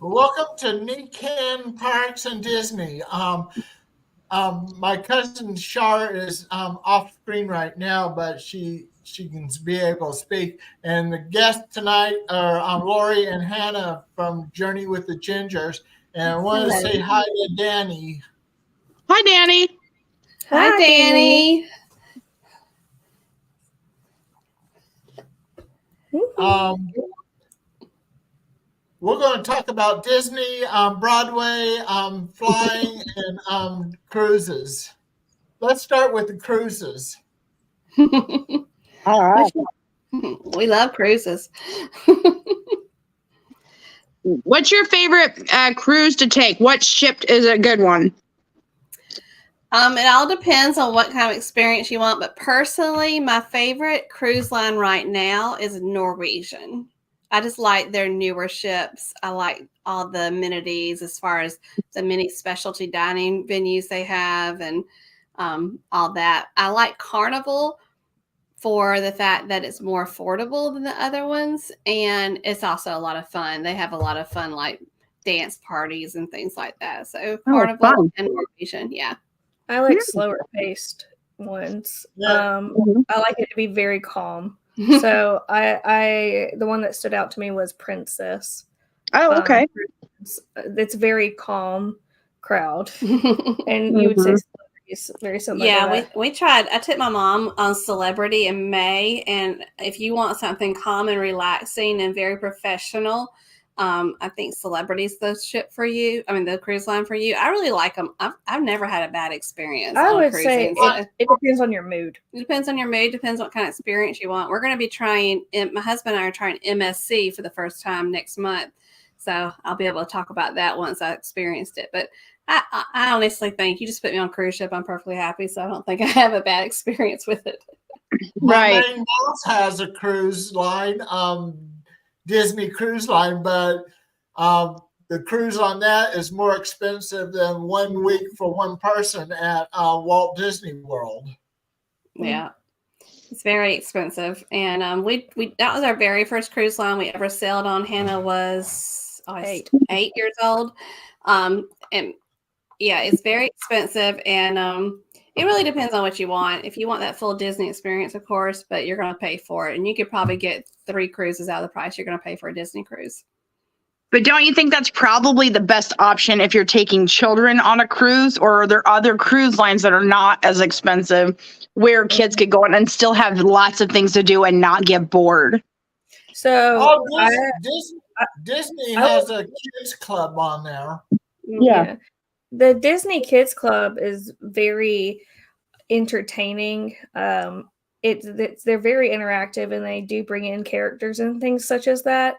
Welcome to NeKan Parks and Disney. My cousin Shar is off screen right now, but she can be able to speak. And the guests tonight are Lori and Hannah from Journey with the Gingers. And I want to say Hello. hi to Danny. Hi, Danny. Hi, Danny. Um, we're going to talk about Disney, Broadway, flying, and cruises. Let's start with the cruises. All right. We love cruises. What's your favorite cruise to take? What ship is a good one? It all depends on what kind of experience you want, but personally, my favorite cruise line right now is Norwegian. I just like their newer ships. I like all the amenities as far as the many specialty dining venues they have and all that. I like Carnival for the fact that it's more affordable than the other ones, and it's also a lot of fun. They have a lot of fun, like dance parties and things like that. So Carnival fun. and Norwegian, yeah. I like slower paced ones. Yeah. I like it to be very calm. So I the one that stood out to me was Princess. Oh, okay. It's very calm crowd, and you would say Celebrity very similar. Yeah, to that. we tried. I took my mom on Celebrity in May, and if you want something calm and relaxing and very professional, I think Celebrity's the ship for you. I mean, the cruise line for you. I really like them. I've never had a bad experience. I on would cruising. say it depends on your mood. It depends on your mood. Depends what kind of experience you want. We're going to be trying. My husband and I are trying MSC for the first time next month, so I'll be able to talk about that once I experienced it. But I honestly think you just put me on a cruise ship, I'm perfectly happy. So I don't think I have a bad experience with it. My Right. main boss has a cruise line, Disney Cruise Line, but the cruise on that is more expensive than 1 week for one person at Walt Disney World. Yeah. It's very expensive. And we that was our very first cruise line we ever sailed on. Hannah was 8 years old. And yeah, it's very expensive, and it really depends on what you want. If you want that full Disney experience, of course, but you're going to pay for it, and you could probably get 3 cruises out of the price you're going to pay for a Disney cruise. But don't you think that's probably the best option if you're taking children on a cruise, or are there other cruise lines that are not as expensive where kids could go on and still have lots of things to do and not get bored? So Disney has a kids club on there. Yeah. The Disney Kids Club is very entertaining. They're very interactive, and they do bring in characters and things such as that.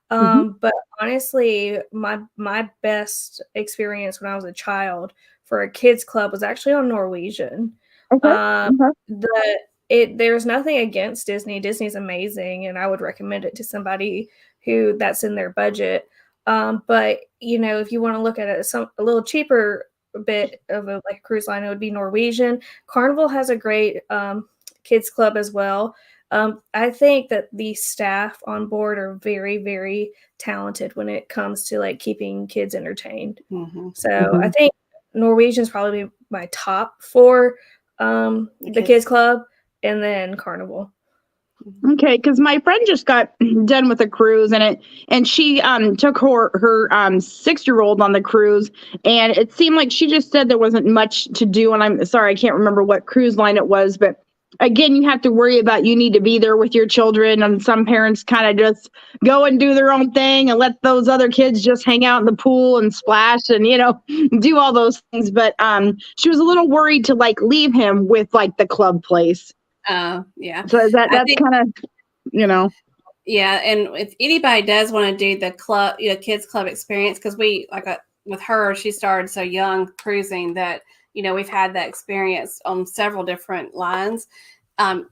But honestly, my best experience when I was a child for a kids club was actually on Norwegian. There's nothing against Disney. Disney's amazing, and I would recommend it to somebody who that's in their budget. But if you want to look at it a little cheaper bit of a cruise line, it would be Norwegian. Carnival has a great kids club as well. I think that the staff on board are very, very talented when it comes to keeping kids entertained. So I think Norwegian is probably my top for the kids club, and then Carnival. Okay, because my friend just got done with a cruise, and she took her 6-year-old on the cruise, and it seemed like she just said there wasn't much to do. And I'm sorry, I can't remember what cruise line it was, but again, you have to worry about you need to be there with your children, and some parents kind of just go and do their own thing and let those other kids just hang out in the pool and splash and do all those things. But she was a little worried to leave him with the club place. Yeah. So that's kind of, Yeah, and if anybody does want to do the club, kids club experience, because we with her, she started so young cruising that we've had that experience on several different lines.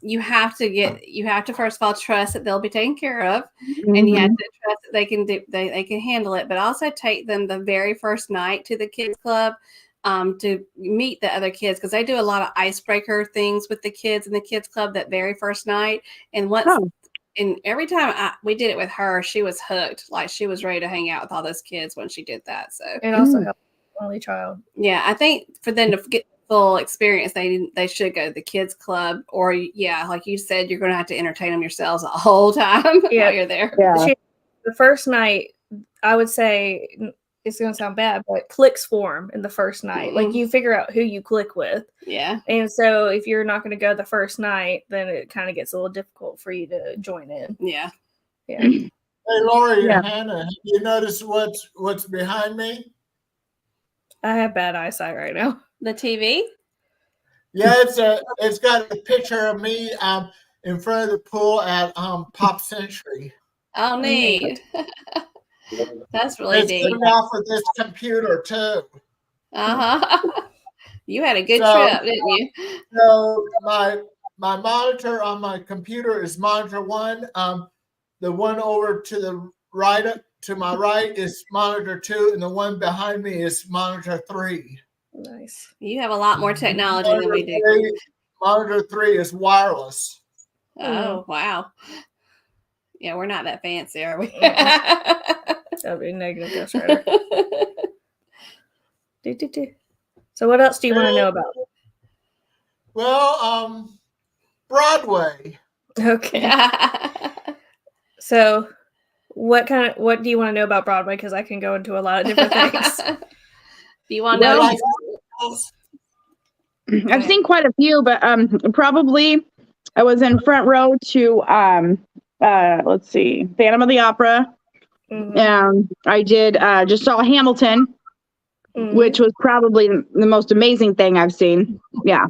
You have to first of all trust that they'll be taken care of, and you have to trust that they can handle it. But also take them the very first night to the kids club. To meet the other kids, because they do a lot of icebreaker things with the kids in the kids club that very first night. And and every time we did it with her, she was hooked. Like she was ready to hang out with all those kids when she did that. So And also help only child. yeah, I think for them to get the full experience, they should go to the kids club, or like you said, you're going to have to entertain them yourselves the whole time while you're there. Yeah. The first night, I would say it's going to sound bad, but clicks form in the first night. Like you figure out who you click with. Yeah. And so if you're not going to go the first night, then it kind of gets a little difficult for you to join in. Yeah. Yeah. Hey, Lurie and Hannah, have you noticed what's behind me? I have bad eyesight right now. The TV? Yeah, it's got a picture of me in front of the pool at Pop Century. Oh, neat. That's really It's neat. coming off of this computer too. You had a good trip, didn't you? So my monitor on my computer is monitor 1. The one over to the right, to my right, is monitor 2, and the one behind me is monitor 3. Nice. You have a lot more technology than we do. Monitor 3 is wireless. Oh, wow. Yeah, we're not that fancy, are we? That'd be negative Ghost Rider. So what else do you want to know about? Well, Broadway. Okay. So what do you want to know about Broadway? Because I can go into a lot of different things. Do you want to know? I've seen quite a few, but probably I was in front row to let's see, Phantom of the Opera. I did just saw Hamilton, which was probably the most amazing thing I've seen. Yeah.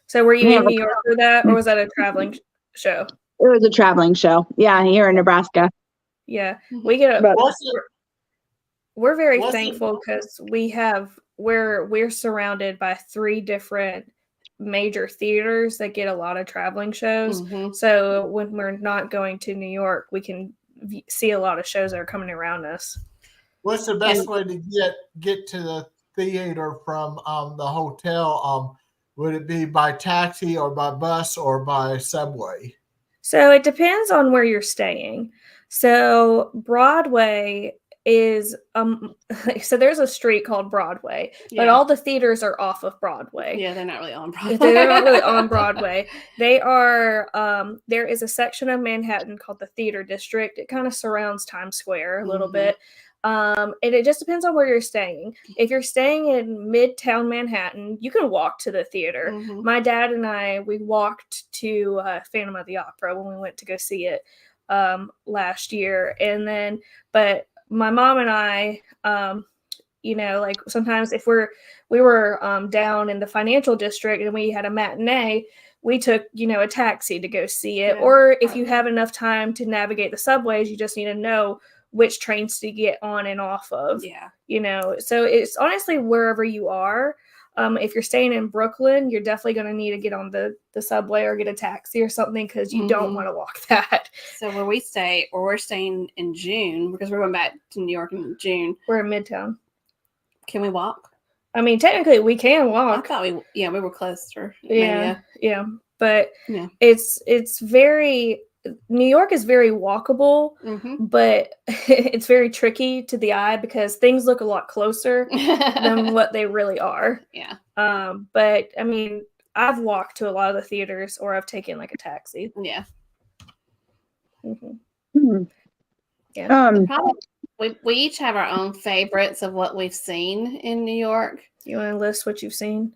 So were you in New York for that, or was that a traveling show? It was a traveling show. Yeah, here in Nebraska. Yeah, we're very thankful because we're surrounded by 3 different major theaters that get a lot of traveling shows. So when we're not going to New York, we can see a lot of shows that are coming around us. What's the best way to get to the theater from the hotel? Would it be by taxi or by bus or by subway? So it depends on where you're staying. So Broadway is so there's a street called Broadway, but all the theaters are off of Broadway. Yeah, they're not really on Broadway. They're not really on Broadway. They are there is a section of Manhattan called the Theater District. It kind of surrounds Times Square a little bit. And it just depends on where you're staying. If you're staying in Midtown Manhattan, you can walk to the theater. My dad and we walked to Phantom of the Opera when we went to go see it last year. And then, but my mom and I, like sometimes if we were down in the financial district and we had a matinee, we took, a taxi to go see it. Or if you have enough time to navigate the subways, you just need to know which trains to get on and off of. So it's honestly wherever you are. If you're staying in Brooklyn, you're definitely going to need to get on the subway or get a taxi or something because you don't want to walk that. So where we stay, or we're staying in June because we're going back to New York in June. We're in Midtown. Can we walk? I mean, technically we can walk. I thought we were closer. Yeah. But it's very... New York is very walkable, but it's very tricky to the eye because things look a lot closer than what they really are. Yeah. But I mean, I've walked to a lot of the theaters or I've taken like a taxi. Yeah. Yeah. We each have our own favorites of what we've seen in New York. You want to list what you've seen?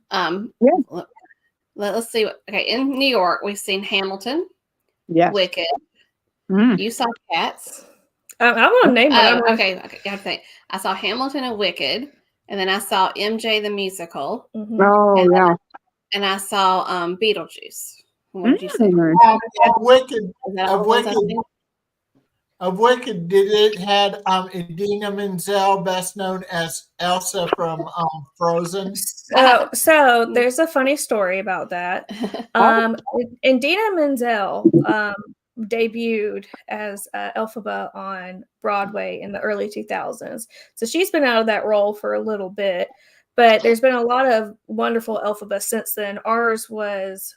Let's see. In New York, we've seen Hamilton. Yes. Wicked. You saw Cats. I'm gonna name it. Okay. You have to think. I saw Hamilton and Wicked, and then I saw MJ the musical. And I saw Beetlejuice. What did you say? Of Wicked, did it had Idina Menzel, best known as Elsa from Frozen? So there's a funny story about that. Idina Menzel debuted as Elphaba on Broadway in the early 2000s. So she's been out of that role for a little bit, but there's been a lot of wonderful Elphaba since then. Ours was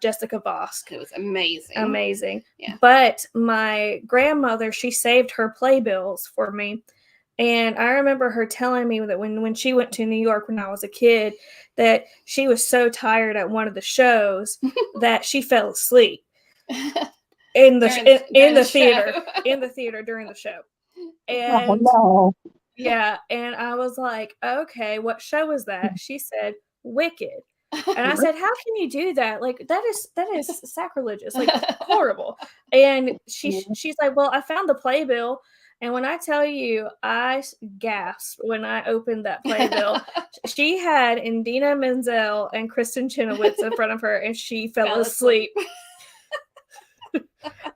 Jessica Vosk. It was amazing. Amazing. Yeah. But my grandmother, she saved her playbills for me. And I remember her telling me that when she went to New York when I was a kid, that she was so tired at one of the shows that she fell asleep in the theater during the show. And no. yeah, and I was like, okay, what show was that? She said, Wicked. And I said, how can you do that? Like, that is sacrilegious, like horrible. And she's like, well, I found the playbill. And when I tell you, I gasped when I opened that playbill. She had Indina Menzel and Kristen Chenoweth in front of her, and she fell asleep.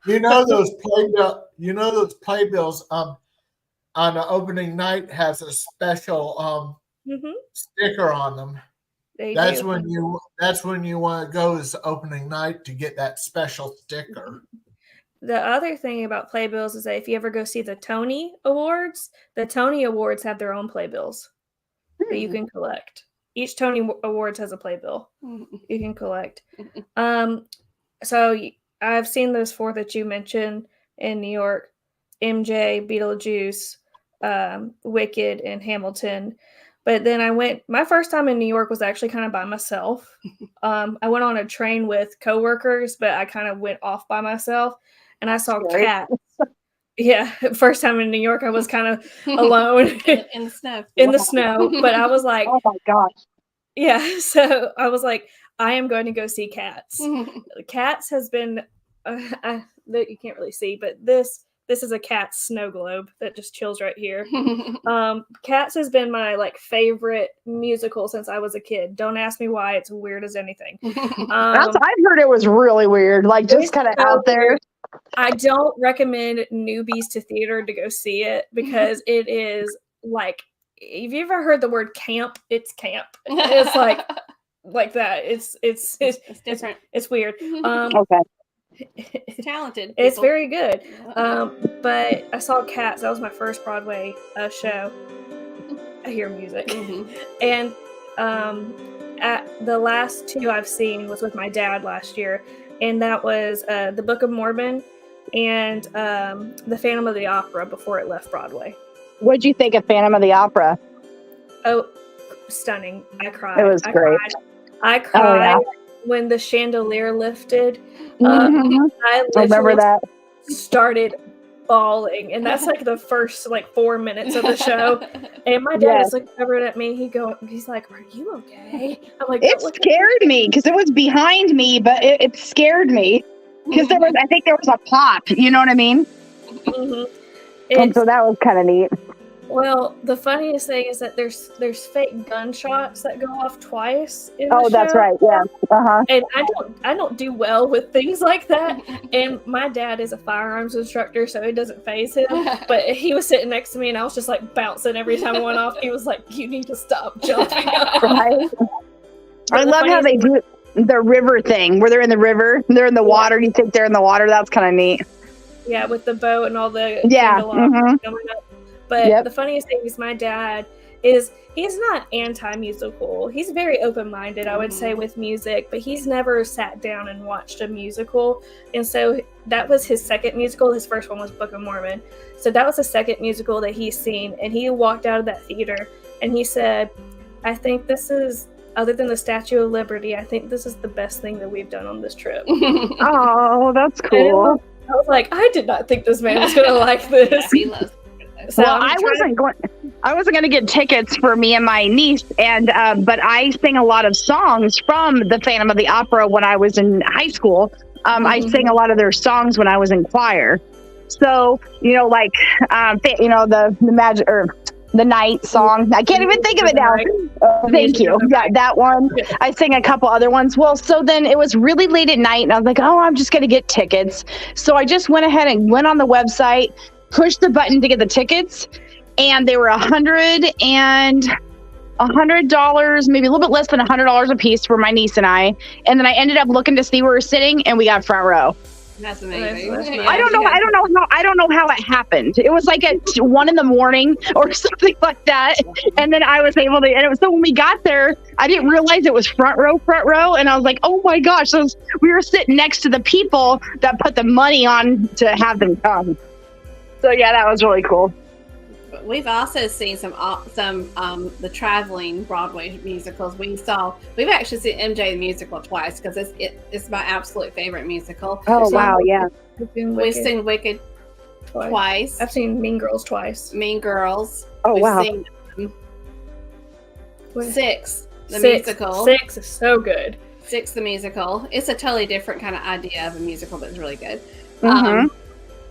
Those playbills on the opening night has a special sticker on them. That's when you want to go as opening night to get that special sticker. The other thing about playbills is that if you ever go see the Tony Awards have their own playbills that you can collect. Each Tony Awards has a playbill you can collect. So I've seen those 4 that you mentioned in New York: MJ, Beetlejuice, Wicked, and Hamilton. But then my first time in New York was actually kind of by myself. I went on a train with coworkers, but I kind of went off by myself. And I saw Cats. Yeah, first time in New York, I was kind of alone in the snow. In the snow, but I was like, oh my gosh. Yeah, so I was like, I am going to go see Cats. Cats has been, you can't really see, but this is a Cats snow globe that just chills right here. Cats has been my favorite musical since I was a kid. Don't ask me why; it's weird as anything. I've heard it was really weird, just kind of out there. I don't recommend newbies to theater to go see it because it is like, have you ever heard the word camp? It's camp. It's like that. It's different. It's weird. Okay. It's talented. It's very good. But I saw Cats. That was my first Broadway show. I hear music. And at the last 2 I've seen was with my dad last year. And that was The Book of Mormon and The Phantom of the Opera before it left Broadway. What'd you think of Phantom of the Opera? Oh, stunning. I cried. It was great. I cried when the chandelier lifted. I remember that. Started bawling. And that's the first 4 minutes of the show. And my dad is looking over at me. He's like, are you okay? I'm like, it scared me because it was behind me, but it scared me because I think there was a pop, you know what I mean? And so that was kind of neat. Well, the funniest thing is that there's fake gunshots that go off twice in the show. That's right. Yeah. And I don't do well with things like that. And my dad is a firearms instructor, so it doesn't faze him. But he was sitting next to me, and I was just bouncing every time it went off. He was like, "You need to stop jumping." Right. I love how they do the river thing, where they're in the river, they're in the water. You think they're in the water? That's kind of neat. Yeah, with the boat and all the coming up. But the funniest thing is my dad he's not anti-musical. He's very open-minded, I would say, with music, but he's never sat down and watched a musical. And so that was his second musical. His first one was Book of Mormon. So that was the second musical that he's seen. And he walked out of that theater and he said, I think this is, other than the Statue of Liberty, I think this is the best thing that we've done on this trip. Oh, that's cool. I was like, I did not think this man was going to like this. He loves it. So I wasn't going to get tickets for me and my niece, but I sang a lot of songs from the Phantom of the Opera when I was in high school. I sang a lot of their songs when I was in choir. So the magic or the night song. I can't even think of it now. Thank you. Yeah, that one. I sang a couple other ones. Well, so then it was really late at night, and I was like, oh, I'm just going to get tickets. So I just went ahead and went on the website, pushed the button to get the tickets, and they were $100, maybe a little bit less than $100 a piece for my niece and I. And then I ended up looking to see where we were sitting, and we got front row. That's amazing. That's Yeah, nice. I don't know how it happened. It was like at 1 a.m. or something like that. And then I was able to, and it was, so when we got there, I didn't realize it was front row. And I was like, oh my gosh. We were sitting next to the people that put the money on to have them come. So yeah, that was really cool. But we've also seen some the traveling Broadway musicals. We've actually seen MJ the musical twice because it's my absolute favorite musical. Oh wow, yeah. We've seen Wicked twice. I've seen Mean Girls twice. Mean Girls. Oh We've wow. seen Six the Six. musical. 6 is so good. Six the musical. It's a totally different kind of idea of a musical, but it's really good. Mhm.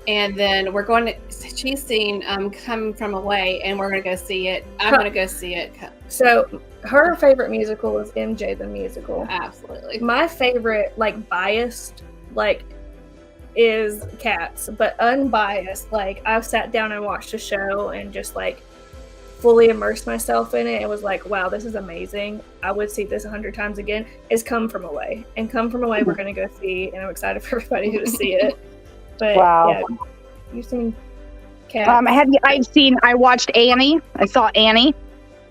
And then she's seen Come From Away, and we're going to go see it. I'm going to go see it. So her favorite musical was MJ the musical. Absolutely. My favorite, like biased, like is Cats, but unbiased, like I've sat down and watched a show and just like fully immersed myself in it and was like, wow, this is amazing. I would see this 100 times again. Is Come From Away. And Come From Away we're going to go see, and I'm excited for everybody to see it. But Wow. yeah, you've seen Cats. I watched Annie. I saw Annie.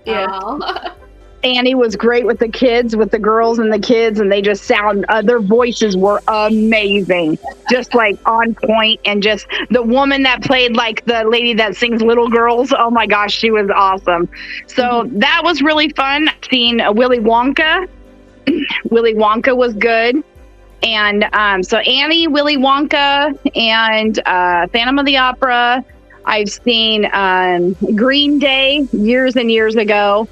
Yeah. Aw. Annie was great with the kids, with the girls and the kids, and they just their voices were amazing, just like on point. And just the woman that played like the lady that sings Little Girls, oh my gosh, she was awesome. So that was really fun. I've seen Willy Wonka. Willy Wonka was good. And so Annie, Willy Wonka, and Phantom of the Opera. I've seen Green Day years and years ago.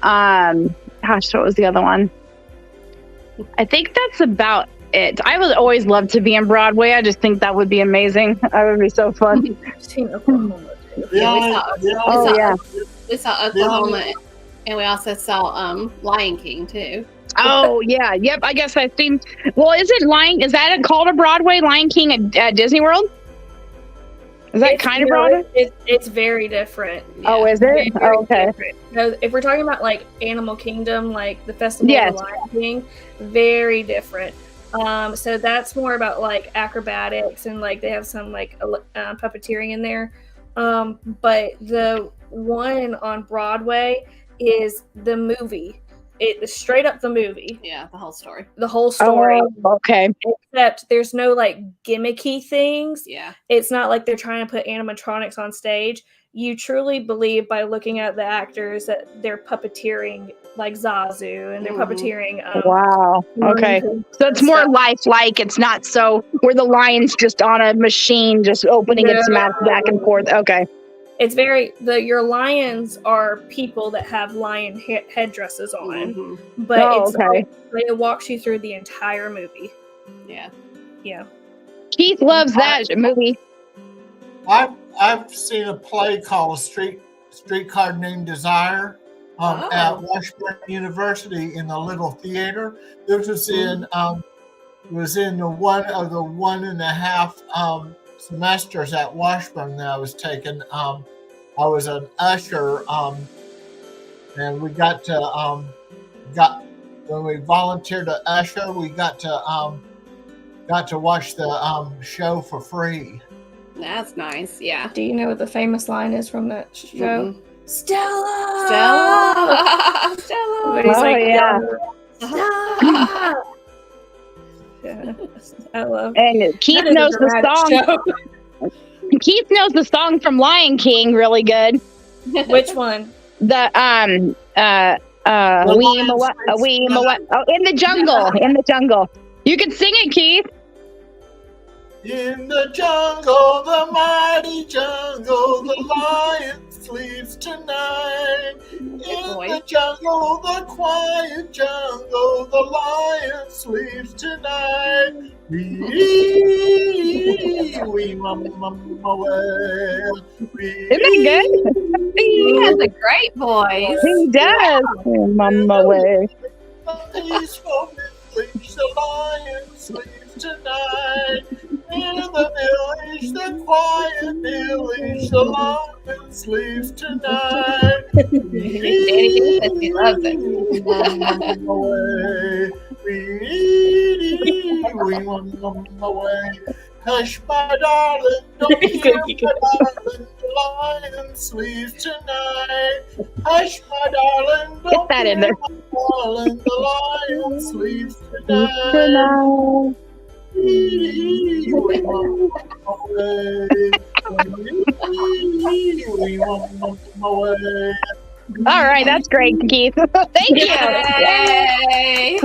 Gosh, what was the other one? I think that's about it. I would always love to be in Broadway. I just think that would be amazing. That would be so fun. I've seen Oklahoma too. We saw Oklahoma, and we also saw Lion King too. Oh yeah, yep. I guess I've seen. Well, is that called a Broadway? Lion King at Disney World? Is that kind of Broadway? It's very different. Oh, is it? Very Okay. different. No, if we're talking about like Animal Kingdom, like the Festival Yes. of the Lion King, very different. So that's more about like acrobatics and like they have some like puppeteering in there. But the one on Broadway is the movie. It's straight up the movie. Yeah, the whole story. The whole story. Oh, okay. Except there's no like gimmicky things. Yeah. It's not like they're trying to put animatronics on stage. You truly believe by looking at the actors that they're puppeteering like Zazu and they're puppeteering. Wow. Okay. So it's more lifelike. It's not so where the lion's just on a machine, just opening its mouth back and forth. Okay. It's your lions are people that have lion headdresses on, but it walks you through the entire movie. Yeah. Yeah. Keith loves that movie. I've seen a play called Streetcar Named Desire at Washburn University in the Little Theater. This was in the one of the 1.5 semesters at Washburn that I was taking. I was an usher, and we got to when we volunteered to usher, we got to watch the show for free. That's nice. Yeah. Do you know what the famous line is from that show? Stella! Stella! But he's like, yeah. Stella! Yeah, I love it. And Keith knows the song. Keith knows the song from Lion King really good. Which one? The in the jungle. You can sing it, Keith. In the jungle, the mighty jungle, the lion sleeps tonight. In the jungle, the quiet jungle, the lion sleeps tonight. We mama away. Isn't that good? He has a great voice. He does. Mama way. Peaceful village, the lion sleeps tonight. In the village, the quiet village, the lion sleeps tonight. Danny says he loves it. We want them away. Hush, my darling, don't hear my darling, the lion sleeps tonight. Hush, my darling, Get don't that in hear there. my darling, the lion sleeps tonight. We want away. All right, that's great, Keith. Thank you. Yay!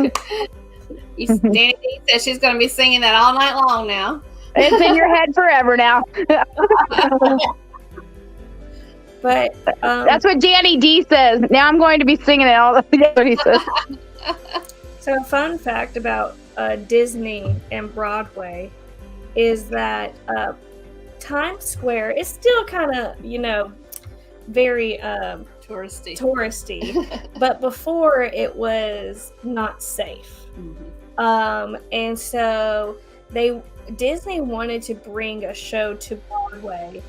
Danny D says she's going to be singing that all night long now. It's in your head forever now. But That's what Danny D says. Now I'm going to be singing it all. That's what he says. so a fun fact about Disney and Broadway is that Times Square is still kind of, very touristy, but before it was not safe. And so Disney wanted to bring a show to Broadway,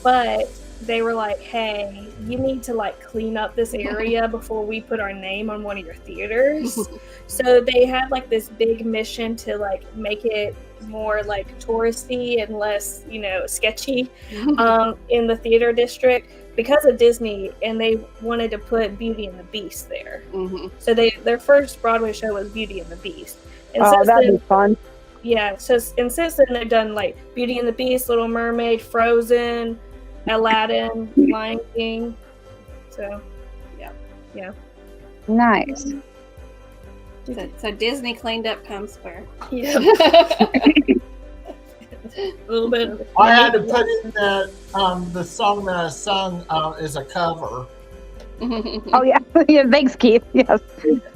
but they were like, hey, you need to clean up this area before we put our name on one of your theaters. So they had this big mission to make it more touristy and less sketchy in the theater district because of Disney, and they wanted to put Beauty and the Beast there. So their first Broadway show was Beauty and the Beast. And That'd be fun. Yeah, and since then they've done Beauty and the Beast, Little Mermaid, Frozen, Aladdin, Lion King. So, yeah. Nice. So Disney cleaned up Times Square. Yeah. A little bit of it. I had to put in that the song that I sung is a cover. Oh yeah. Yeah, thanks, Keith. Yes.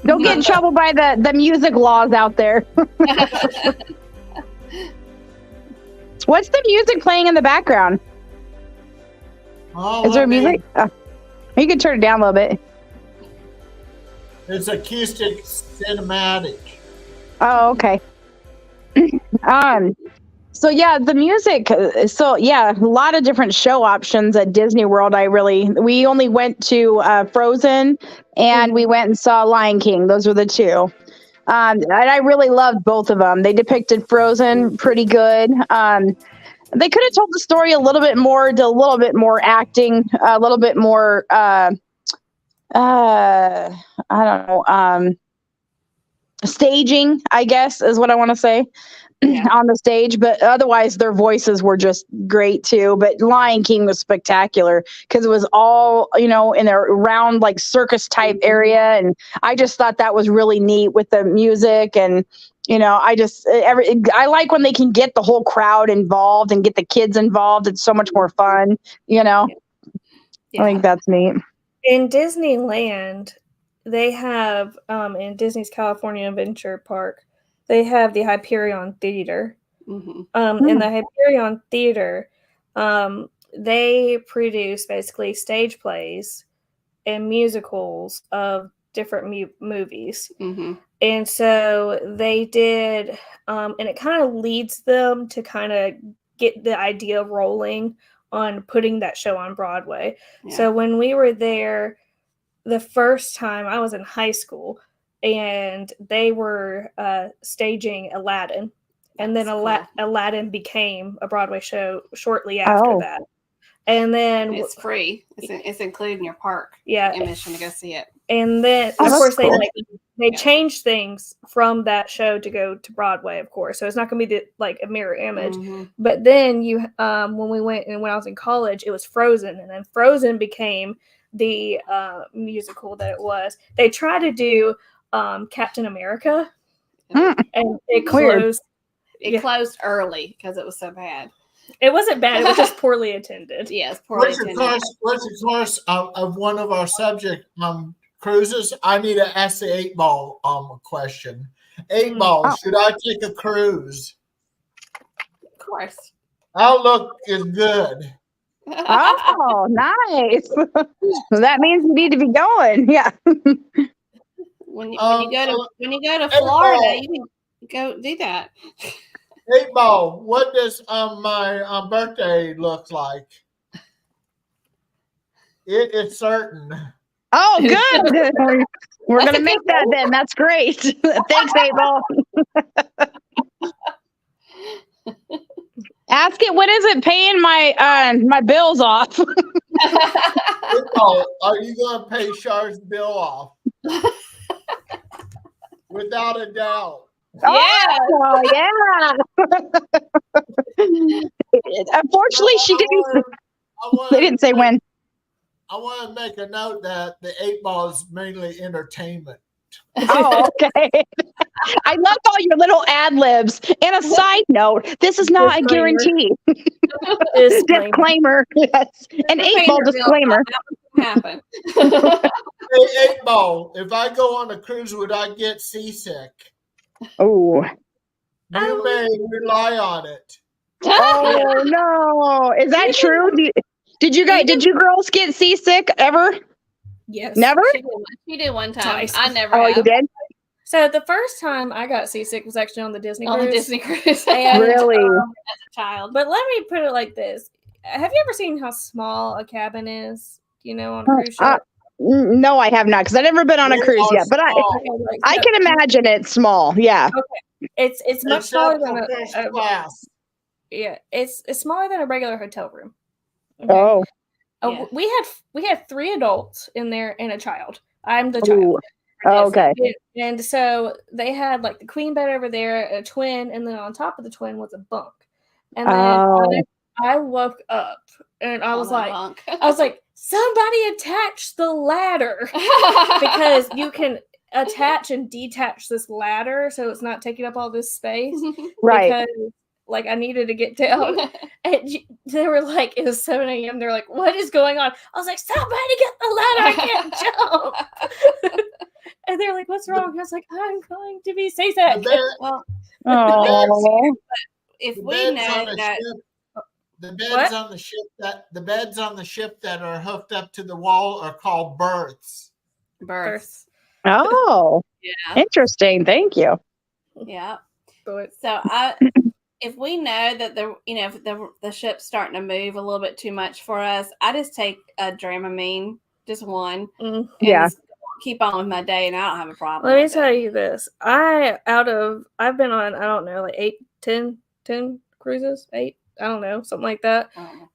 Don't get in trouble by the music laws out there. What's the music playing in the background? Oh, Is there music? You can turn it down a little bit. It's acoustic cinematic. Oh, okay. So yeah, the music. So yeah, a lot of different show options at Disney World. We only went to Frozen, and we went and saw Lion King. Those were the two. And I really loved both of them. They depicted Frozen pretty good. They could have told the story a little bit more, did a little bit more acting, a little bit more. I don't know. Staging, I guess, is what I want to say. On the stage, but otherwise their voices were just great too. But Lion King was spectacular because it was all, in a round circus type area, and I just thought that was really neat with the music. And I like when they can get the whole crowd involved and get the kids involved. It's so much more fun, I think that's neat. In Disneyland, they have in Disney's California Adventure Park, they have the Hyperion Theater. In the Hyperion Theater, they produce basically stage plays and musicals of different movies. And so they did, and it kind of leads them to kind of get the idea rolling on putting that show on Broadway. Yeah. So when we were there the first time, I was in high school, and they were staging Aladdin. And then Aladdin became a Broadway show shortly after that. And then it's free. It's included in your park. Yeah, admission to go see it. And then of course cool. they changed things from that show to go to Broadway, of course. So it's not going to be a mirror image. But then when we went and when I was in college, it was Frozen, and then Frozen became the musical that it was. They tried to do Captain America, and it closed. It closed early because it was so bad. It wasn't bad. It was just poorly attended. Yes, poorly attended. What's the course of one of our subject cruises? I need to ask the 8 Ball question. 8 Ball, should I take a cruise? Of course. Outlook is good. Oh, nice. That means you need to be going. Yeah. When you go to Florida, you can go do that. 8 Ball, what does my birthday look like? It is certain. Oh, good. We're going to make that then. That's great. Thanks, 8 Ball. Ask it, when is it paying my bills off? Are you going to pay Char's bill off? Without a doubt. Yeah. Oh, yeah. Unfortunately, she didn't. They didn't say when. I want to make a note that the 8 Ball is mainly entertainment. Oh, okay. I love all your little ad libs. And a side note, this is not a guarantee. Disclaimer. Yes. An 8 Ball disclaimer. Happen. Hey, 8 Ball, if I go on a cruise, would I get seasick? Oh. You may rely on it. Oh no. Is that true? Did you girls get seasick ever? Yes. Never? She did one time. Twice. I never Oh, have. you did? So the first time I got seasick was actually on the Disney cruise. On the Disney cruise. And, Really? As a child. But let me put it like this. Have you ever seen how small a cabin is, on a cruise ship? No, I have not, because I've never been on a cruise yet. But I can imagine it's small. Yeah. Okay. It's much smaller than a class. Yeah, it's smaller than a regular hotel room. Okay? Oh. Yeah. We had 3 adults in there and a child. I'm the child. Ooh. Oh, okay. And so they had like the queen bed over there, a twin, and then on top of the twin was a bunk. And then I woke up and I was like, somebody attach the ladder because you can attach and detach this ladder so it's not taking up all this space. Right. Because I needed to get down. And they were like, it was 7 a.m. They're like, what is going on? I was like, somebody get the ladder. I can't jump. And they're like, what's wrong? I was like, I'm going to be seasick. Well, if The we beds know on the that ship- the beds on the ship that are hooked up to the wall are called berths. births. Oh. Yeah. Interesting. Thank you. Yeah. But So if we know that if the ship's starting to move a little bit too much for us, I just take a Dramamine, just one, and Yeah. just keep on with my day, and I don't have a problem. let me with tell it. you this. I've been on, I don't know, like 8, 10 cruises, 8, I don't know, something like that. Oh,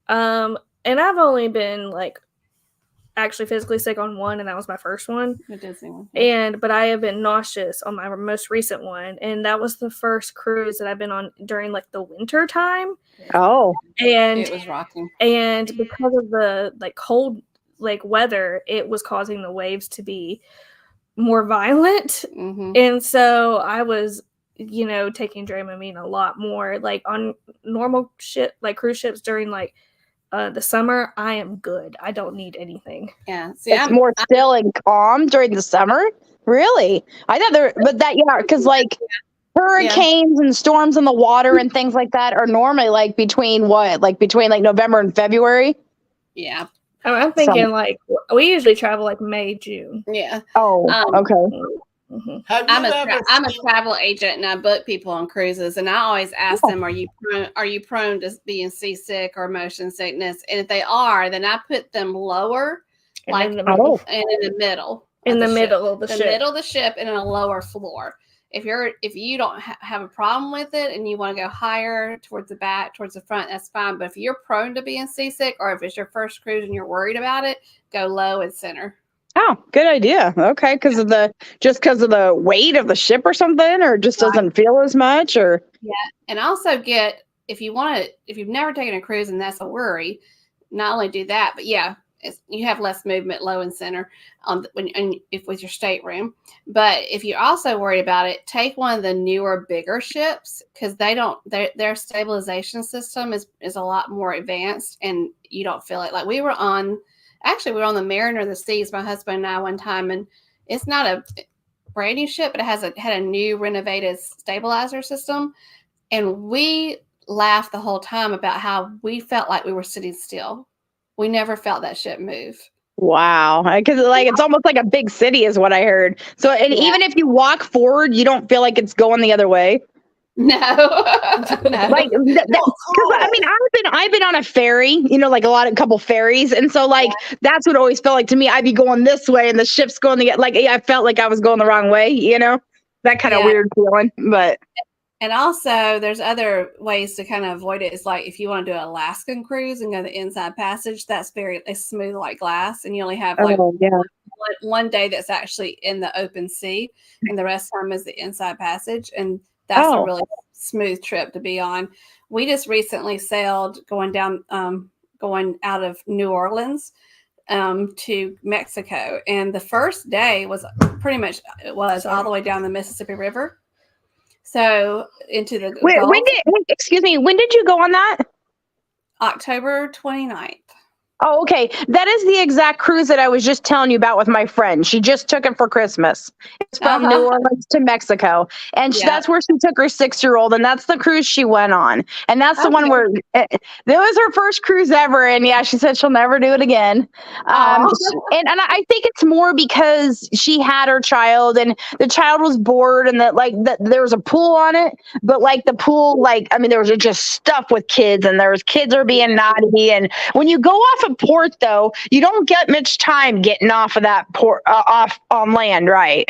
And I've only been actually physically sick on one, and that was my first one. the Disney one. But I have been nauseous on my most recent one, and that was the first cruise that I've been on during the winter time. Oh. And It was rocking. and because of the cold weather, it was causing the waves to be more violent. Mm-hmm. And so I was taking Dramamine a lot more on normal ship cruise ships during the summer. I am good. I don't need anything. Yeah. See, It's more still and calm during the summer? Really? I thought because hurricanes and storms in the water and things like that are normally between November and February? Yeah. I'm thinking we usually travel May, June. Yeah. Oh, okay. Mm-hmm. I'm a travel agent, and I book people on cruises, and I always ask them, are you prone to being seasick or motion sickness? And if they are, then I put them lower, In the middle. and in the middle. In the middle of the ship. Middle of the ship and in a lower floor. If you don't have a problem with it and you want to go higher towards the back, towards the front, that's fine. But if you're prone to being seasick, or if it's your first cruise and you're worried about it, go low and center. Oh, good idea. Okay, because of the weight of the ship or something, or just doesn't feel as much, or And also if you've never taken a cruise and that's a worry, not only do that, but you have less movement low and center with your stateroom. But if you're also worried about it, take one of the newer, bigger ships, because their stabilization system is a lot more advanced, and you don't feel it. We were on the Mariner of the Seas, my husband and I, one time, and it's not a brand new ship, but it had a new renovated stabilizer system, and we laughed the whole time about how we felt like we were sitting still. We never felt that ship move. wow. Because it's almost like a big city is what I heard. So, and even if you walk forward, you don't feel like it's going the other way. No. Because I've been on a ferry, a couple ferries, and so that's what it always felt like to me. I'd be going this way, and the ship's going I felt like I was going the wrong way. That kind of weird feeling. But And also, there's other ways to kind of avoid it. It's like if you want to do an Alaskan cruise and go the inside passage, it's smooth like glass, and you only have like one day that's actually in the open sea, and the rest of the time is the inside passage, and that's a really smooth trip to be on. We just recently sailed going out of New Orleans to Mexico, and the first day was all the way down the Mississippi River. So into the Gulf. When did you go on that? October 29th. Oh, okay. That is the exact cruise that I was just telling you about with my friend. She just took it for Christmas. It's from New Orleans to Mexico. And that's where she took her 6-year-old. And that's the cruise she went on. And that's the one where that was her first cruise ever. And yeah, she said she'll never do it again. And I think it's more because she had her child and the child was bored and that there was a pool on it. But like the pool, there was just stuff with kids and there was kids are being naughty. And when you go off a port, though, you don't get much time getting off of that port off on land, right?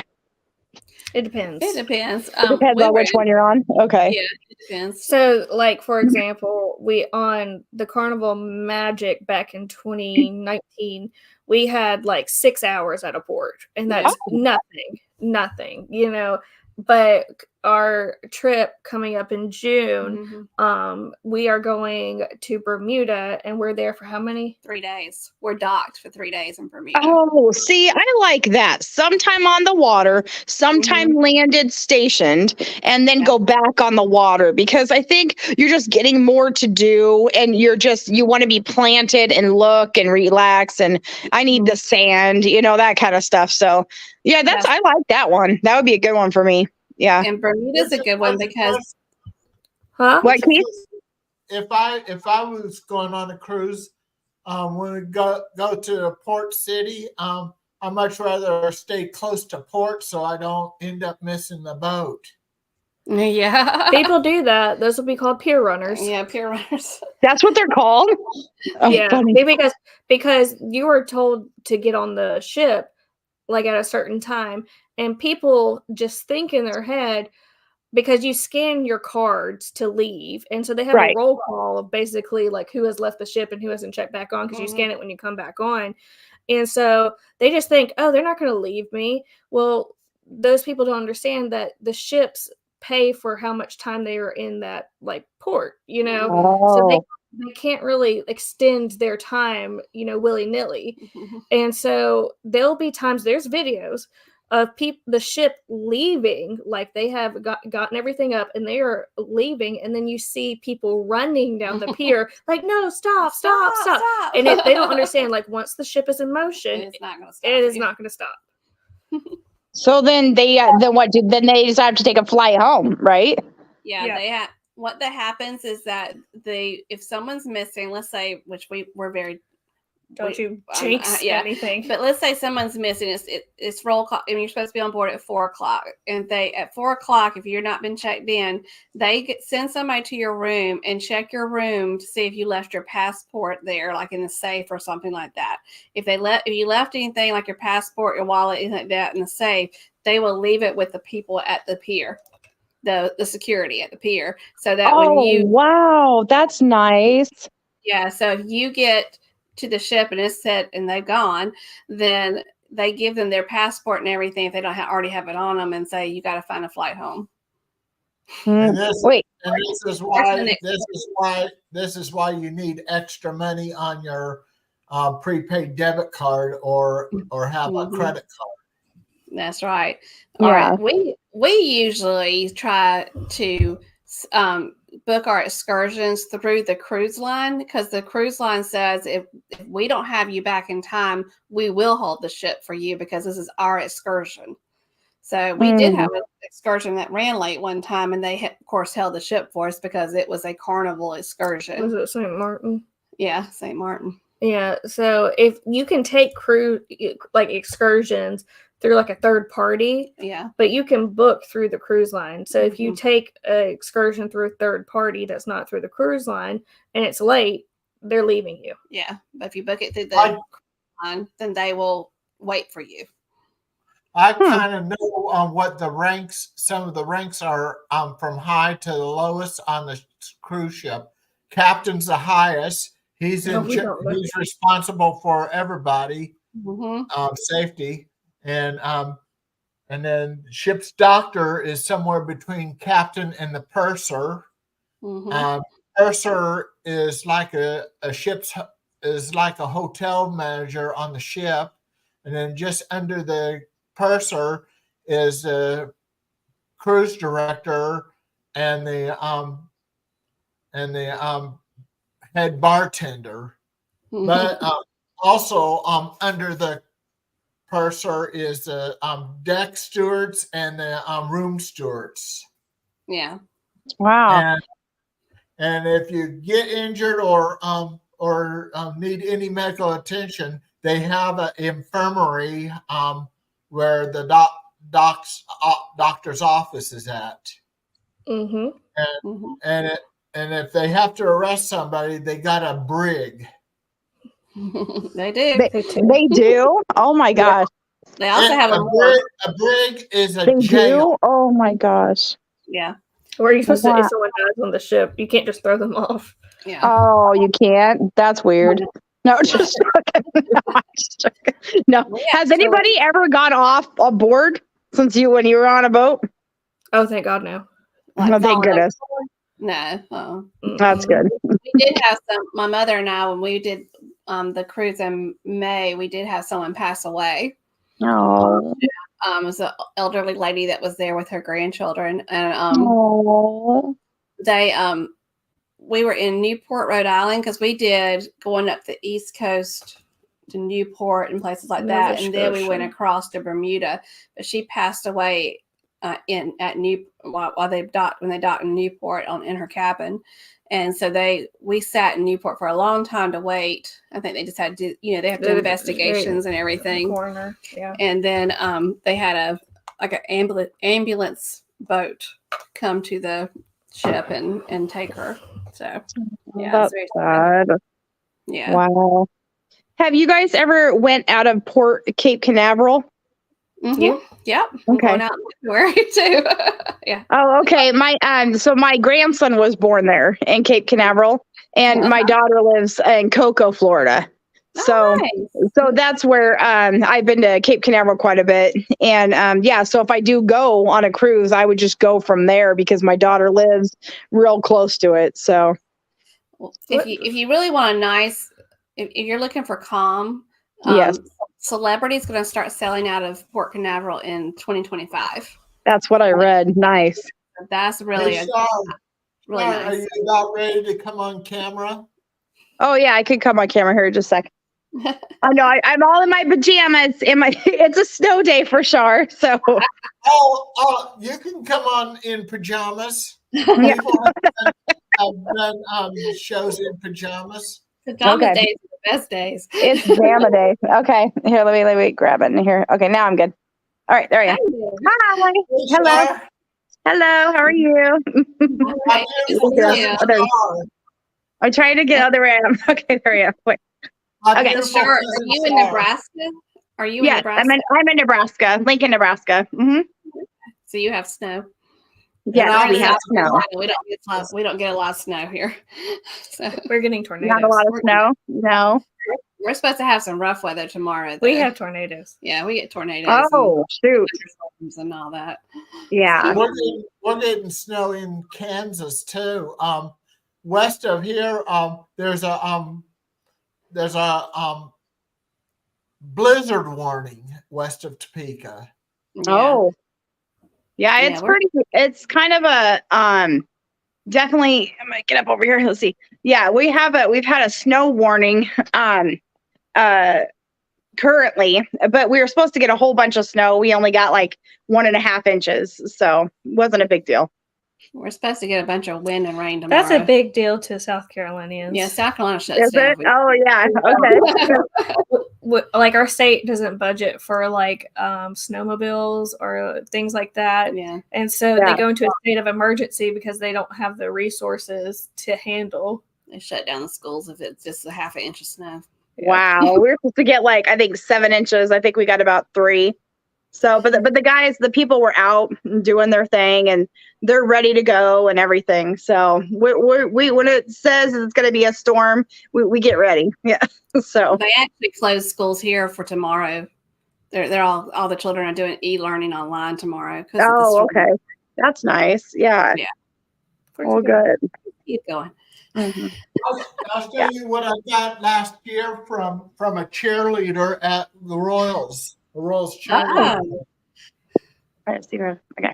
It depends. It depends. It depends on which one you're on. Okay. Yeah, it depends. So, like for example, we on the Carnival Magic back in 2019, we had like 6 hours at a port, and that's nothing, But our trip coming up in June, we are going to Bermuda, and we're there for how many? 3 days. We're docked for 3 days in Bermuda. Oh, see, I like that. Sometime on the water, sometime landed, stationed, and then go back on the water, because I think you're just getting more to do, and you want to be planted and look and relax, and I need the sand, that kind of stuff. So yeah, I like that one. That would be a good one for me. Yeah. And Bermuda's a good one because what, Keith? If I was going on a cruise, when we go to a port city, I much rather stay close to port so I don't end up missing the boat. Yeah. People do that. Those will be called pier runners. Yeah, pier runners. That's what they're called? Because you were told to get on the ship like at a certain time, and people just think in their head, because you scan your cards to leave, and so they have a roll call of basically like who has left the ship and who hasn't checked back on, because you scan it when you come back on, and so they just think, oh, they're not going to leave me. Well, those people don't understand that the ships pay for how much time they are in that port, so they can't really extend their time, willy-nilly. And so there'll be times, there's videos of the ship leaving, like they have gotten everything up and they are leaving, and then you see people running down the pier like, no, stop. And they don't understand, once the ship is in motion, it's not going to stop. It is not going to stop. So then they then they just have to take a flight home, right? Yeah. What that happens is that if someone's missing, let's say, which we're very Don't you jinx anything. But let's say someone's missing. It's roll call, and you're supposed to be on board at 4:00. And at 4:00, if you're not been checked in, they send somebody to your room and check your room to see if you left your passport there, like in the safe or something like that. If you left anything like your passport, your wallet, anything like that in the safe, they will leave it with the people at the pier. The security at the pier, so that wow, that's nice. Yeah, so if you get to the ship and it's set and they've gone, then they give them their passport and everything if they don't already have it on them, and say you got to find a flight home. And this is why you need extra money on your prepaid debit card or have a credit card. That's right. All right. We usually try to book our excursions through the cruise line, because the cruise line says if we don't have you back in time, we will hold the ship for you, because this is our excursion. So we did have an excursion that ran late one time, and they of course held the ship for us because it was a carnival excursion. Was it St. Martin? Yeah, St. Martin. Yeah. So if you can take cruise excursions through a third party, but you can book through the cruise line. So if you take an excursion through a third party that's not through the cruise line and it's late, they're leaving you. Yeah, but if you book it through the cruise line, then they will wait for you. I kind of know what the ranks. Some of the ranks are from high to the lowest on the cruise ship. Captain's the highest. He's No, we don't look he's responsible for everybody, Mm-hmm. safety, and then ship's doctor is somewhere between captain and the purser. Mm-hmm. Purser is like a hotel manager on the ship, and then just under the purser is the cruise director and the head bartender. But also under the purser is the deck stewards and the room stewards. Yeah. Wow. And if you get injured or need any medical attention, they have an infirmary where the doctor's office is at. Mm-hmm. And if they have to arrest somebody, they got a brig. They do. They do? Oh my gosh. They also have a brig is a They jail. do? Oh my gosh. Yeah. Where are you supposed to, if someone dies on the ship, you can't just throw them off. Yeah. Oh, you can't? That's weird. No, just joking. No. Yeah, Has anybody ever got off a board when you were on a boat? Oh, thank God, no. Like Oh, thank goodness. No. Oh. That's good. We did have my mother and I, when we did the cruise in May, we did have someone pass away. Oh. It was an elderly lady that was there with her grandchildren, and we were in Newport, Rhode Island, because we did going up the East Coast to Newport and places like that, and then we went across to Bermuda. But she passed away when they docked in Newport in her cabin. And so we sat in Newport for a long time to wait. I think they just had to, they have to do investigations and everything. Coroner, yeah. And then they had an ambulance boat come to the ship and take her. So yeah, that's sad. Yeah. Wow. Have you guys ever went out of Port Cape Canaveral? Mm-hmm. Yeah. Yep. Okay. Going out in February too. Yeah. Oh, okay. So my grandson was born there in Cape Canaveral, and my daughter lives in Cocoa, Florida. So, nice. So that's where I've been to Cape Canaveral quite a bit, and so if I do go on a cruise, I would just go from there because my daughter lives real close to it. So, if you really want a nice, if you're looking for calm, yes. Celebrity's going to start selling out of Port Canaveral in 2025. That's what I read. Nice. That's really really nice. Are you about ready to come on camera? Oh yeah, I could come on camera here in just a second. I know I'm all in my pajamas. It's a snow day for sure. So. Oh, you can come on in pajamas. Yeah. I've done shows in pajamas. Pajama days are the best days. It's pajama day. Okay. Here, let me grab it in here. Okay, now I'm good. All right, there we go. Hi. Hello. Hello. How are you? I'm trying to get other end. Okay, there we go. Wait. Okay, sure. Are you in Nebraska? Are you in Nebraska? I'm in Nebraska, Lincoln, Nebraska. Mm-hmm. So you have snow. Yeah, we have snow. We don't get a lot of snow here. So we're getting tornadoes. Not a lot of snow. No. We're supposed to have some rough weather tomorrow. We have tornadoes. Yeah, we get tornadoes. Oh, shoot. And all that. Yeah. We're getting snow in Kansas too. West of here, there's a blizzard warning west of Topeka. Yeah. Oh. Yeah, it's kind of a definitely. I'm gonna get up over here. Let's see. Yeah, we've had a snow warning currently, but we were supposed to get a whole bunch of snow. We only got like 1.5 inches, so it wasn't a big deal. We're supposed to get a bunch of wind and rain tomorrow. That's a big deal to South Carolinians. Yeah, South Carolina shuts down. Oh yeah, okay. Like our state doesn't budget for like snowmobiles or things like that. Yeah, and so they go into a state of emergency because they don't have the resources to handle. They shut down the schools if it's just a 1/2 inch of snow. Wow, we're supposed to get like I think 7 inches. I think we got about 3. So, but the guys, the people were out doing their thing, and they're ready to go and everything. So we when it says it's going to be a storm, we get ready. Yeah. So They actually closed schools here for tomorrow. They're all the children are doing e-learning online tomorrow. oh, okay, that's nice. Yeah. Yeah. Well, good. Keep going. Mm-hmm. I'll tell you what I got last year from a cheerleader at the Royals. The Royals cheerleader. Oh, I see her. Okay.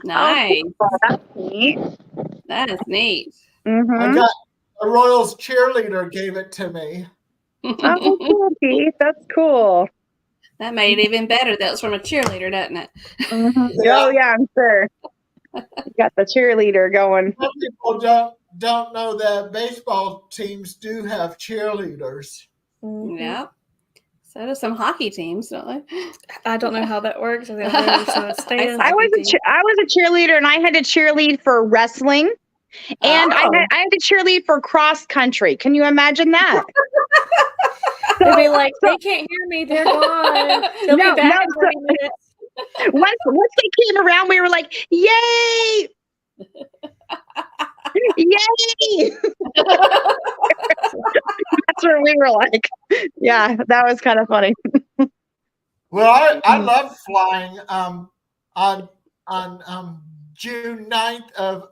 nice. Oh, that's neat. That is neat. Mm-hmm. I got the Royals cheerleader gave it to me. Oh, cool, Keith. That's cool. That made it even better. That was from a cheerleader, doesn't it? Mm-hmm. Yeah. Oh, yeah, I'm sure. You got the cheerleader going. Some people don't know that baseball teams do have cheerleaders. Mhm. Yep. So do some hockey teams, don't they? I don't know how that works. I think they're just on a stand. I was a cheerleader, and I had to cheerlead for wrestling, and I had to cheerlead for cross country. Can you imagine that? They'd be like, they can't hear me. They're gone. They'll No, be back no, in 30 minutes. Once they came around, we were like, "Yay! Yay!" That's where we were like, "Yeah, that was kind of funny." Well, I love flying. On June 9th of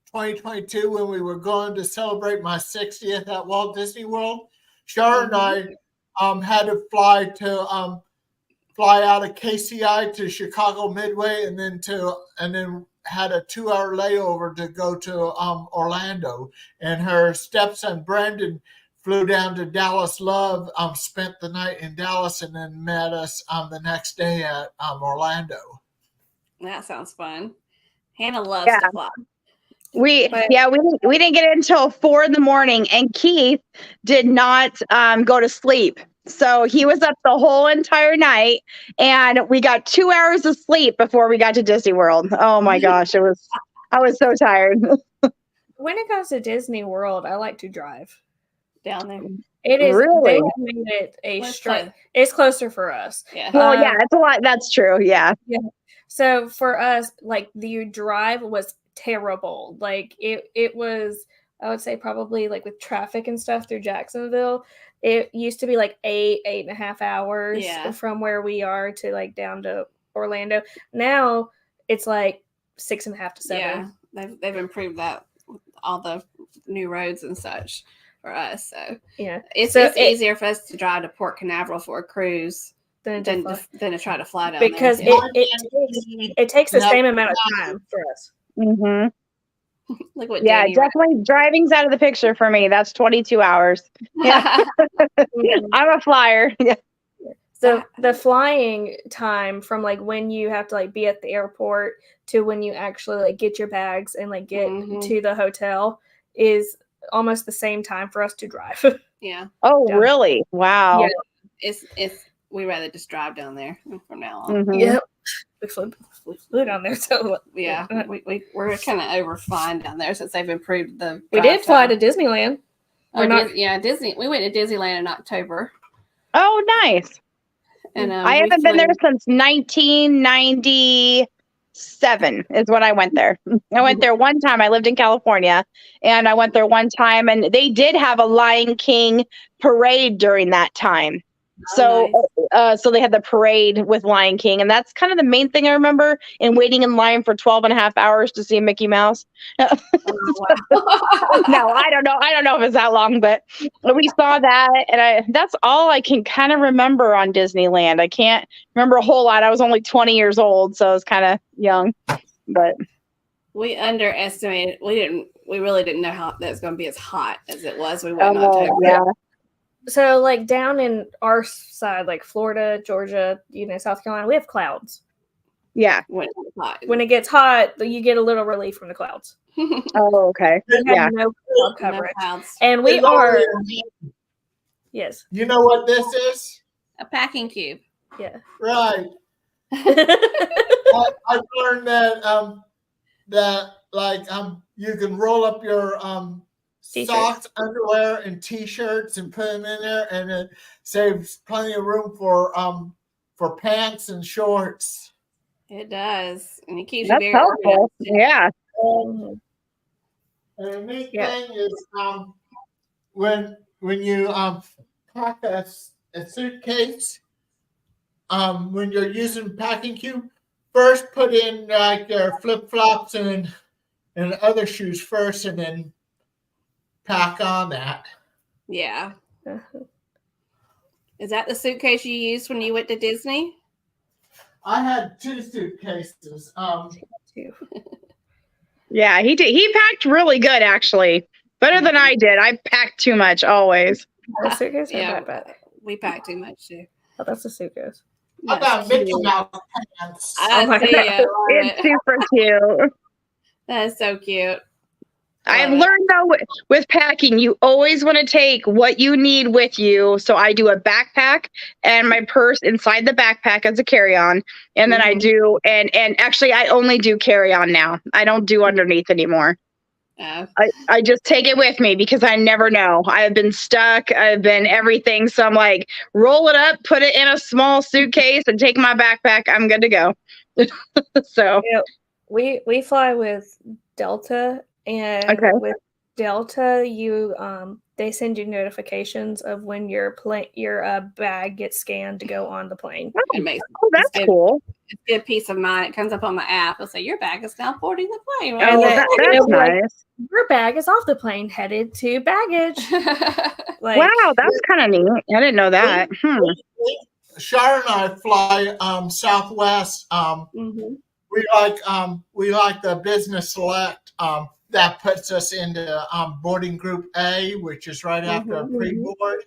2022, when we were going to celebrate my 60th at Walt Disney World, Char and I had to fly out of KCI to Chicago Midway, and then had a 2-hour layover to go to Orlando. And her stepson Brandon flew down to Dallas Love, spent the night in Dallas, and then met us the next day at Orlando. That sounds fun. Hannah loves Yeah. to fly. We didn't get it until 4 a.m, and Keith did not go to sleep. So he was up the whole entire night, and we got 2 hours of sleep before we got to Disney World. Oh my gosh, I was so tired. When it comes to Disney World, I like to drive. Down there. It is Really? they have made it a What's straight. close? It's closer for us. Yeah. Well, yeah, it's a lot. That's true. Yeah. So for us, like the drive was terrible. Like it was, I would say probably like with traffic and stuff through Jacksonville, it used to be like 8.5 hours Yeah. from where we are to like down to Orlando. Now it's like 6.5 to 7. Yeah. They've improved that with all the new roads and such for us. So Yeah. it's So easier for us to drive to Port Canaveral for a cruise Than than to to try to fly down because there. it takes the same amount of time for us. Mm-hmm. Look what Yeah, Danny definitely driving's out of the picture for me. That's 22 hours. Yeah. I'm a flyer. Yeah. So the flying time from like when you have to like be at the airport to when you actually like get your bags and like get to the hotel is almost the same time for us to drive. Yeah. Oh, Yeah. really? Wow. Yeah. It's we rather just drive down there from now on. Mhm. Yep. We flew down there, so Yeah. We're kind of over flying down there since they've improved the we did fly to Disneyland. Oh, We're not- Disney. We went to Disneyland in October. Oh, nice. And I haven't been there since 1997 is when I went there. I went there one time. I lived in California, and I went there one time, and they did have a Lion King parade during that time. So, so they had the parade with Lion King, and that's kind of the main thing I remember. And waiting in line for 12.5 hours to see Mickey Mouse. wow. No, I don't know. I don't know if it's that long, but we saw that, and that's all I can kind of remember on Disneyland. I can't remember a whole lot. I was only 20 years old, so I was kind of young. But We underestimated. We really didn't know how that was going to be as hot as it was. We went in October. yeah. So like down in our side, like Florida, Georgia, South Carolina, we have clouds. Yeah. When it was hot. When it gets hot, you get a little relief from the clouds. Oh, okay. We have Yeah. no cloud No coverage. clouds. And we are, yes. You know what this is? A packing cube. Yeah. Right. I've learned that you can roll up your T-shirts. socks, underwear, and t-shirts and put them in there, and it saves plenty of room for for pants and shorts. It does, and it keeps That's you very helpful. organized. Yeah. Mhm. And the neat Yeah. thing is, when you pack a suitcase, when you're using packing cube, first put in like your flip flops and other shoes first, and then pack on that. Yeah. Uh-huh. Is that the suitcase you used when you went to Disney? I had 2 suitcases. Too. Yeah, he did. He packed really good, actually. Better than I did. I packed too much always. A suitcase or Yeah, backpack? we packed too much too. Oh, that's a suitcase. I got That's Mickey cute. Mouse pants. I Oh my see God. it. It's super cute. That is so cute. I've Love it. learned though with packing, you always want to take what you need with you. So I do a backpack and my purse inside the backpack as a carry-on, and then I Mhm. do and actually I only do carry-on now. I don't do underneath anymore. I just take it with me because I never know. I've been stuck. I've been everything. So I'm like, roll it up, put it in a small suitcase, and take my backpack. I'm good to go. So Yeah, we fly with Delta, and Okay. with Delta, you they send you notifications of when your bag gets scanned to go on the plane. It makes that's good. cool. It's good peace of mind. It comes up on my app. It'll say your bag is now boarding the plane. Oh, And then that's it'll be like, nice. your bag is off the plane, headed to baggage. Like, Wow, that's kind of neat. I didn't know that. Shar and I fly Southwest. Mhm. We like the business select. That puts us into boarding group A, which is right after a pre-board.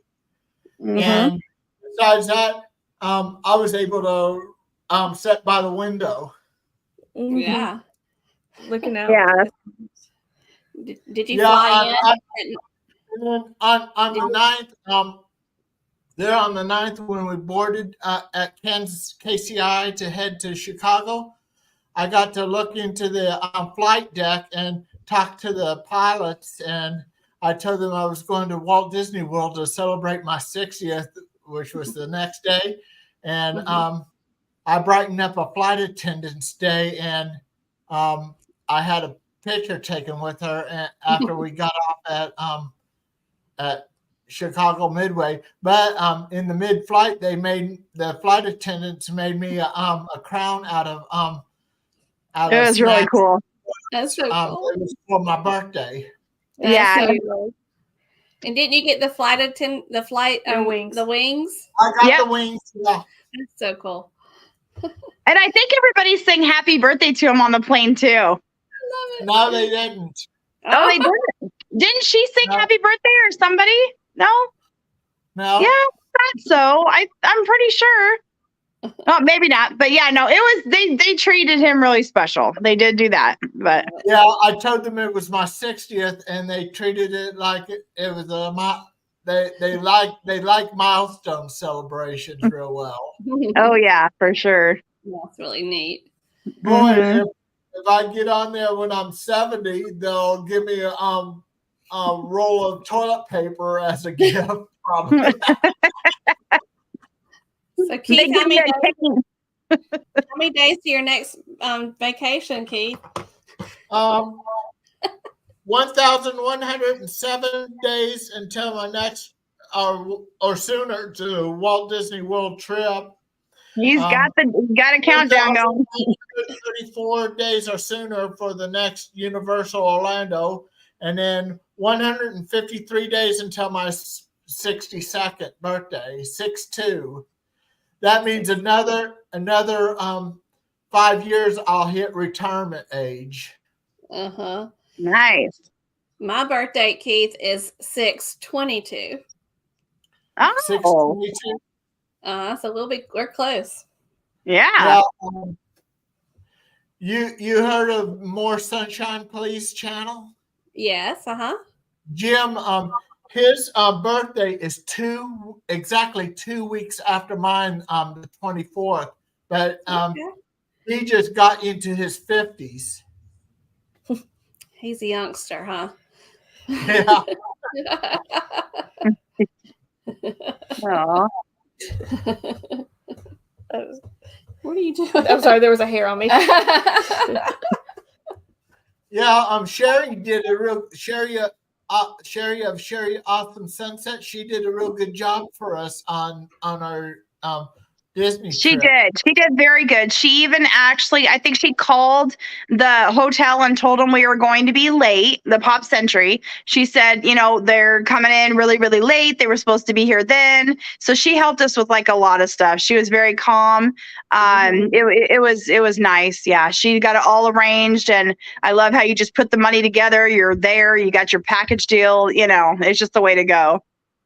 Mhm. And besides that, I was able to sit by the window. mhm, Yeah. looking out. Yeah. Did you Yeah, fly on the 9th, there on the 9th when we boarded at Kansas KCI to head to Chicago, I got to look into the flight deck and talk to the pilots, and I told them I was going to Walt Disney World to celebrate my 60th, which was the next day, and I brightened up a flight attendant's day, and I had a picture taken with her after we got off at Chicago Midway. But in the mid-flight, the flight attendants made me a crown out of It was really snacks. cool. That's so cool. It was for my birthday. That's Yeah. so cool. And didn't you get the flight wings. The wings? I got Yep. the wings. Yeah. That's so cool. And I think everybody sang happy birthday to him on the plane too. I love it. No, they didn't. Oh, they didn't. Didn't she sing No. happy birthday or somebody? No? No. Yeah, I thought so. I'm pretty sure. Oh, maybe not. But yeah, no, it was they treated him really special. They did do that. But Yeah, I told them it was my 60th, and they treated it like it was they like milestone celebrations real well. oh yeah, for sure. That's really neat. Boy, Mhm. if I get on there when I'm 70, they'll give me a roll of toilet paper as a gift. Probably. So They Keith, give me a cake. how many days to your next vacation, Keith? 1,107 days until my next or sooner to Walt Disney World trip. He's got a countdown going. 1,134 days or sooner for the next Universal Orlando, and then 153 days until my 62nd birthday, 6/2. That means another 5 years I'll hit retirement age. Uh-huh. Nice. My birthday, Keith, is 6/22. Oh, 6/22. So we're close. yeah. You heard of More Sunshine Police channel? Yes, Jim, his birthday is exactly 2 weeks after mine, the 24th. But he just got into his 50s. He's a youngster, huh? Yeah. Aw. That you doing? I'm sorry, there was a hair on me. Yeah, Sherry did a real Sherry of Sherry Awesome Sunset. She did a real good job for us on our Disney She trip. did. She did very good. She even actually, I think she called the hotel and told them we were going to be late, the Pop Century. She said, you know, they're coming in really, really late. They were supposed to be here then. So she helped us with like a lot of stuff. She was very calm. It was nice. Yeah. She got it all arranged. And I love how you just put the money together. You're there. You got your package deal. You know, it's just the way to go.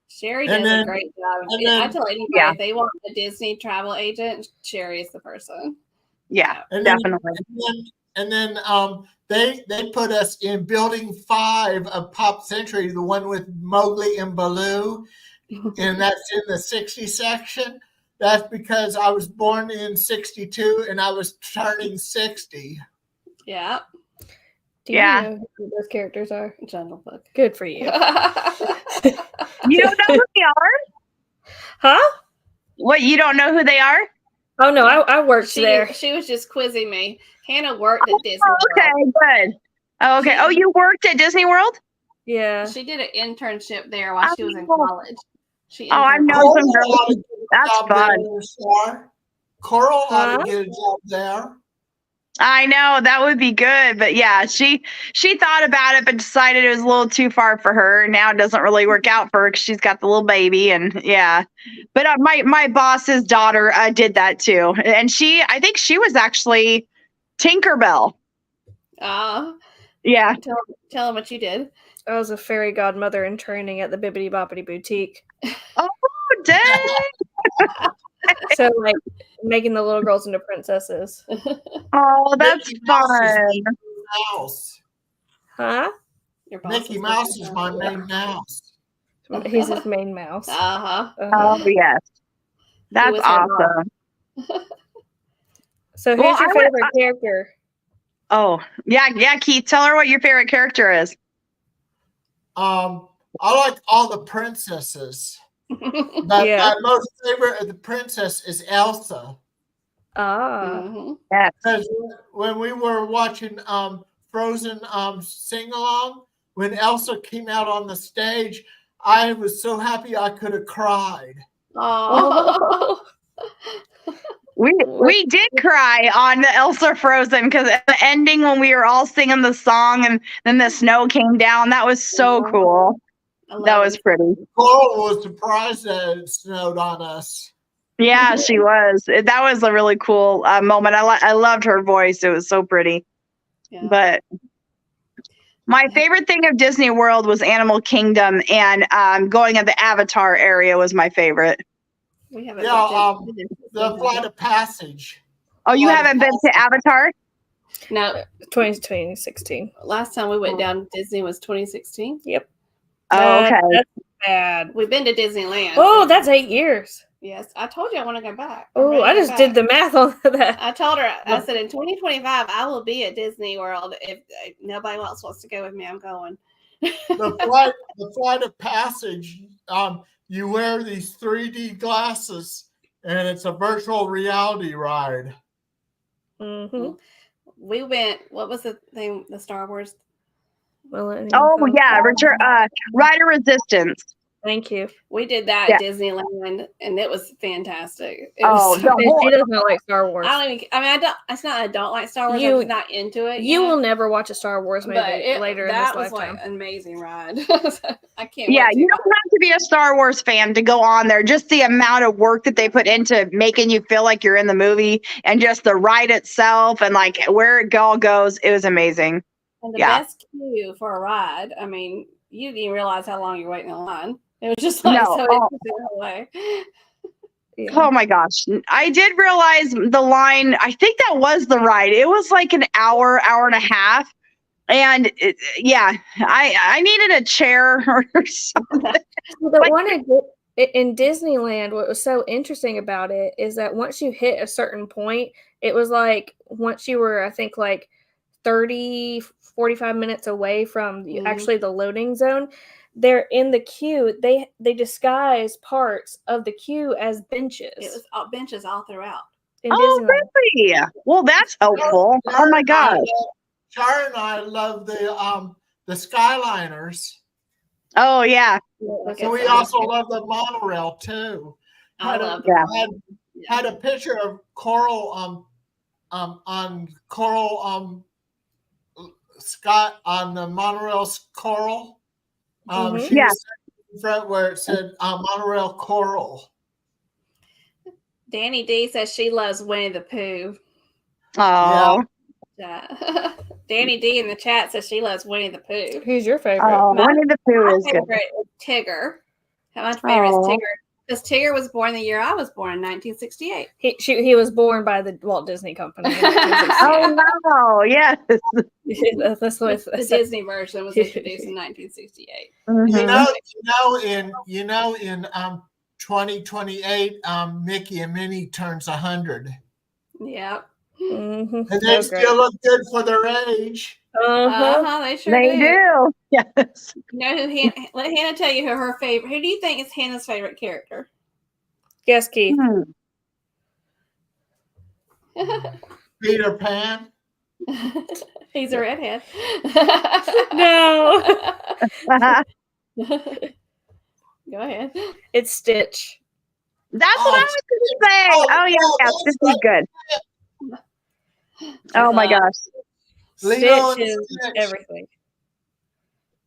Sherry does a great job. I tell anybody if they want a Disney travel agent, Sherry is the person. Yeah, and definitely. Then they put us in Building 5 of Pop Century, the one with Mowgli and Baloo, and that's in the 60 section. That's because I was born in 62 and I was turning 60. Yeah. Do you know who those characters are? Jungle Book. Good for you. You don't know who they are? Huh? What, you don't know who they are? Oh, no, I worked there. She was just quizzing me. Hannah worked at Disney okay, World. good. Oh, okay. Oh, you worked at Disney World? Yeah. She did an internship there while she was in college. I know some girls. That's fun. Coral ought to get a job there. I know that would be good, but yeah, she thought about it, but decided it was a little too far for her. Now it doesn't really work out for her because she's got the little baby, and yeah. But my boss's daughter did that too, and I think she was actually Tinkerbell. Yeah. Tell them what you did. I was a fairy godmother in training at the Bibbidi Boppity Boutique. Oh, dang! So, like, making the little girls into princesses. Oh, that's fun. Mouse. Huh? Mickey Mouse is my main mouse. He's his main mouse. Oh, yes. That's awesome. So, who's your favorite character? Oh, yeah, Keith, tell her what your favorite character is. I like all the princesses. But my most favorite of the princess is Elsa. Yeah. Because when we were watching Frozen sing along, when Elsa came out on the stage, I was so happy I could have cried. Oh. We did cry on the Elsa Frozen because at the ending when we were all singing the song and then the snow came down, that was so cool. That was pretty. Coral was surprised that it snowed on us. Yeah, she was. That was a really cool moment. I loved her voice. It was so pretty. Yeah. But my favorite thing of Disney World was Animal Kingdom, and going at the Avatar area was my favorite. We haven't the Flight of Passage. Oh, you haven't been to Avatar? No. 2016. Last time we went down to Disney was 2016. Yep. Oh, okay. That's bad. We've been to Disneyland. Oh, that's 8 years. Yes. I told you I want to go back. Oh, I just did the math on that. I told her, I said, in 2025, I will be at Disney World. If nobody else wants to go with me, I'm going. The Flight of Passage, you wear these 3D glasses, and it's a virtual reality ride. Mm-hmm. We went, what was the thing, the Star Wars? Oh, yeah, Rider Resistance. Thank you. We did that at Disneyland, and it was fantastic. She does not like Star Wars. It's not I don't like Star Wars. I'm just not into it. You will never watch a Star Wars movie later in this lifetime. That was like an amazing ride. I can't. Yeah, you don't have to be a Star Wars fan to go on there. Just the amount of work that they put into making you feel like you're in the movie, and just the ride itself, and like where it all goes, it was amazing. And the best queue for a ride. I mean, you didn't even realize how long you're waiting in line. It was just like way. Yeah. Oh my gosh. I did realize the line, I think that was the ride. It was like an hour and a half. And I needed a chair or something. The one in Disneyland, what was so interesting about it is that once you hit a certain point, it was like once you were, I think, like 30, 45 minutes away from actually the loading zone, they're in the queue. They disguise parts of the queue as benches. It was benches all throughout. in Oh, Disneyland. really? Well, that's helpful. Oh my gosh. Char and I love the Skyliners. Oh yeah. Look So at we that. also love the monorail too. I love Yeah. Had a picture of Coral on Coral Scott on the monorail's Coral. Mhm. She Yeah. was in front where it said monorail Coral. Danny D says she loves Winnie the Pooh. Oh. Danny D in the chat says she loves Winnie the Pooh. Who's your favorite? Oh, My- Winnie the Pooh My is good. favorite is Tigger. My favorite is Aw. Tigger. Because Tigger was born the year I was born in 1968. He was born by the Walt Disney Company in 1968. Oh no, yes. That's what The Disney version was introduced in 1968. Mhm. In 2028, Mickey and Minnie turns 100, Yep. Mhm. and they That was great. still look good for their age. Uh-huh. They sure They do. do. Yes. You know who? Let Hannah tell you who her favorite. Who do you think is Hannah's favorite character? Yes, Keith. Peter Pan. He's a redhead. No. Go ahead. It's Stitch. That's what I was gonna say. Oh yeah, this is good. Oh my gosh. Lilo Stitch and is Stitch. everything.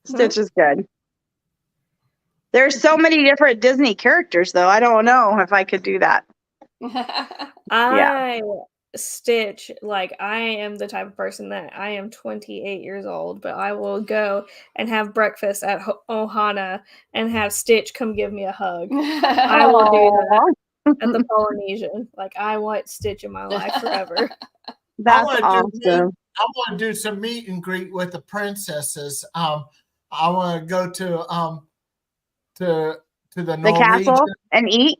Stitch is good. There's so many different Disney characters though. I don't know if I could do that. I Stitch, like I am the type of person that I am 28 years old, but I will go and have breakfast at Ohana and have Stitch come give me a hug. I will do that at the Polynesian. Like I want Stitch in my life forever. That's I awesome. want to do some meet and greet with the princesses. I want to go to the The Norwegian. castle and eat.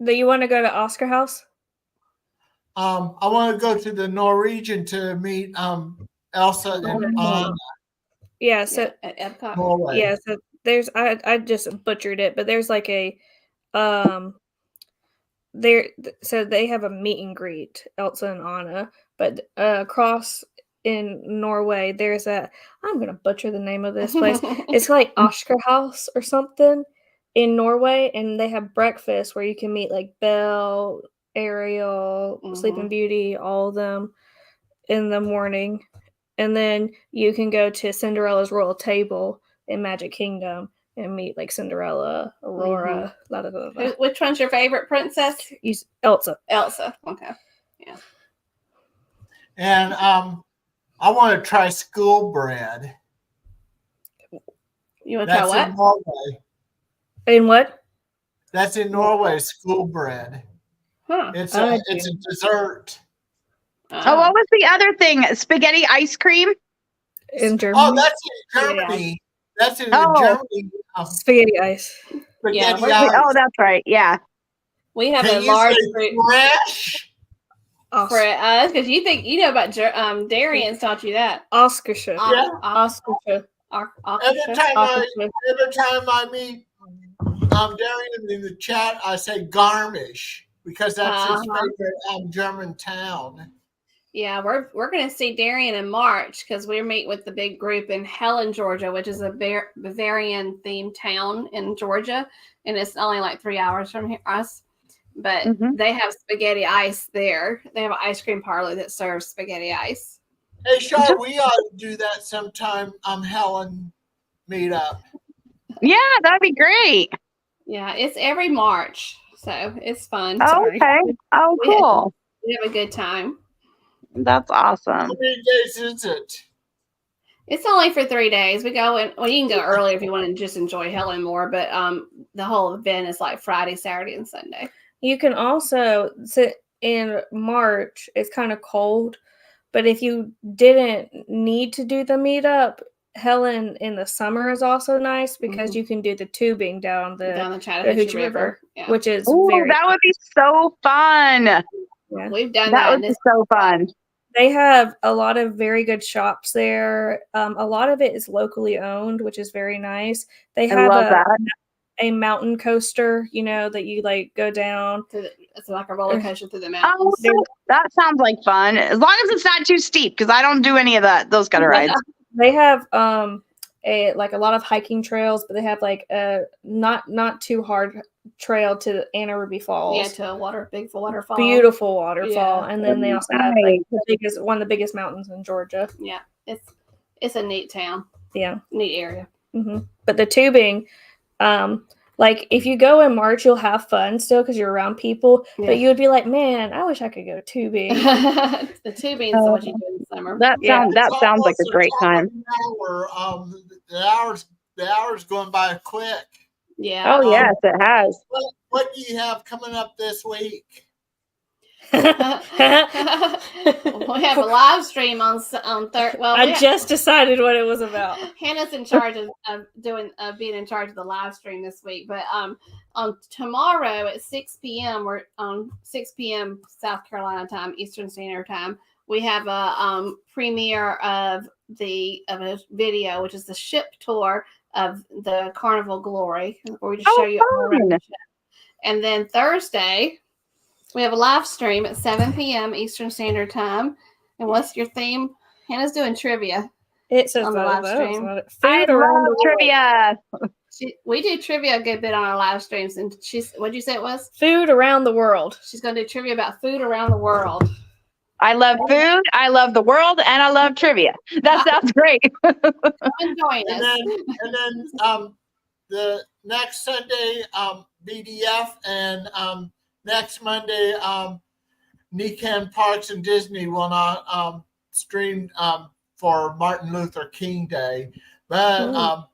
Do you want to go to Oscar House? I want to go to the Norwegian to meet Elsa and Anna. Yeah, so at Epcot. Norway. yeah, so there's I just butchered it, but there's like a so they have a meet and greet, Elsa and Anna, but across in Norway there's I'm gonna butcher the name of this place. It's like Oscar House or something in Norway, and they have breakfast where you can meet like Belle, Ariel, Sleeping Beauty, all of them in the morning. And then you can go to Cinderella's Royal Table in Magic Kingdom and meet like Cinderella, Aurora, blah, blah, blah, blah. Which one's your favorite princess? Elsa. Elsa. Okay. Yeah. And I want to try school bread. You want to try That's what? in Norway. In what? That's in Norway. School bread. Huh. It's a dessert. Oh, what was the other thing? Spaghetti ice cream? In Germany. Oh, that's in Germany. That's in Germany. Spaghetti ice. Spaghetti Yeah, ice. Oh, that's right. Yeah. We have Can a you large say group. fresh? For us, because you think you know about Darian's taught you that. Oscarshire. Yeah. Oscarshire. Every time I meet Darian in the chat, I say Garmisch because that's his favorite German town. Yeah, we're going to see Darian in March because we're meeting with the big group in Helen, Georgia, which is a Bavarian themed town in Georgia, and it's only like 3 hours from us. But they have spaghetti ice there. They have an ice cream parlor that serves spaghetti ice. Hey, Char, we ought to do that sometime. Helen meetup. Yeah, that'd be great. Yeah, it's every March, so it's fun. Oh, okay. Oh, cool. We have a good time. That's awesome. How many days is it? It's only for 3 days. We go in. Well, you can go early if you want to just enjoy Helen more, but the whole event is like Friday, Saturday, and Sunday. You can also sit in March. It's kind of cold, but if you didn't need to do the meetup, Helen in the summer is also nice because you can do the tubing down the Chattahoochee River, which is that would be so fun. Yeah. We've done that. Would be so fun. They have a lot of very good shops there. A lot of it is locally owned, which is very nice. They have a mountain coaster, you know, that you like go down. It's like a roller coaster through the Oh, mountains. that sounds like fun. As long as it's not too steep, because I don't do any of those kind of rides. They have a lot of hiking trails, but they have like a not too hard trail to Anna Ruby Falls. Yeah, to a big waterfall. Beautiful waterfall. Yeah. And then they also have like one of the biggest mountains in Georgia. Yeah, it's a neat town. Yeah, neat area. But the tubing, like if you go in March, you'll have fun still because you're around people. Yeah. But you would be like, man, I wish I could go tubing. The tubing is what you do in the summer. That sounds like a great time. The hour's going by quick. Yeah. Oh yes, it has. What do you have coming up this week? We have a live stream on Thursday. Well, I just decided what it was about. Hannah's in charge of being in charge of the live stream this week. But on tomorrow at 6 p.m. we're on 6 p.m. South Carolina time, Eastern Standard Time. We have a premiere of a video, which is the ship tour of the Carnival Glory, where we just show you all around the ship. And then Thursday, we have a live stream at 7 p.m. Eastern Standard Time. And what's your theme? Hannah's doing trivia. It says on the live stream. I love trivia. We do trivia a good bit on our live streams. And what'd you say it was? Food around the world. She's going to do trivia about food around the world. I love food, I love the world, and I love trivia. That sounds great. Come and join us. And then the next Sunday, BDF, and next Monday, NeKan Parks and Disney will not stream for Martin Luther King Day. But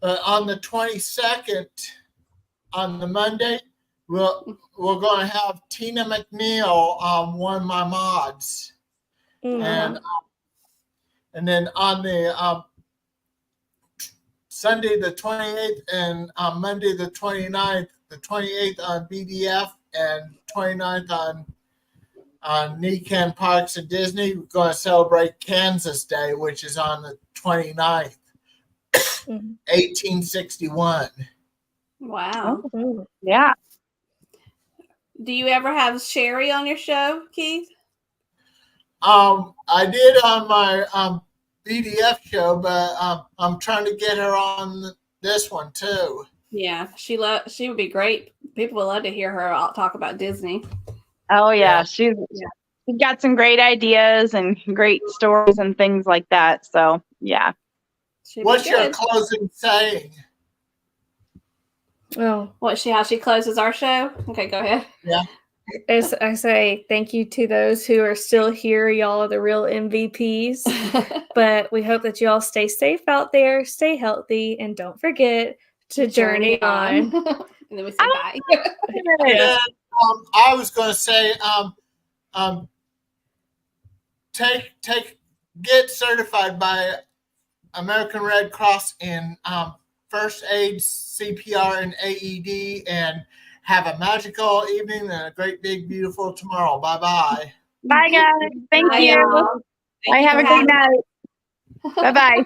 on the 22nd, on the Monday, we're going to have Tina McNeil, one of my mods. And then on the Sunday the 28th and Monday the 29th, the 28th on BDF and 29th on NeKan Parks and Disney, we're going to celebrate Kansas Day, which is on the 29th, 1861. Wow. Oh, yeah. Do you ever have Sherry on your show, Keith? I did on my BDF show, but I'm trying to get her on this one too. Yeah, she would be great. People would love to hear her talk about Disney. Oh yeah, she's got some great ideas and great stories and things like that. So yeah. What's your closing saying? Oh, how she closes our show? Okay, go ahead. Yeah. As I say, thank you to those who are still here. Y'all are the real MVPs. But we hope that you all stay safe out there, stay healthy, and don't forget to journey on. And then we say bye. And, I was going to say, get certified by American Red Cross in first aid, CPR, and AED, and have a magical evening and a great, big, beautiful tomorrow. Bye-bye. Bye, guys. Thank you. Y'all. Have a great night. Bye-bye. Bye.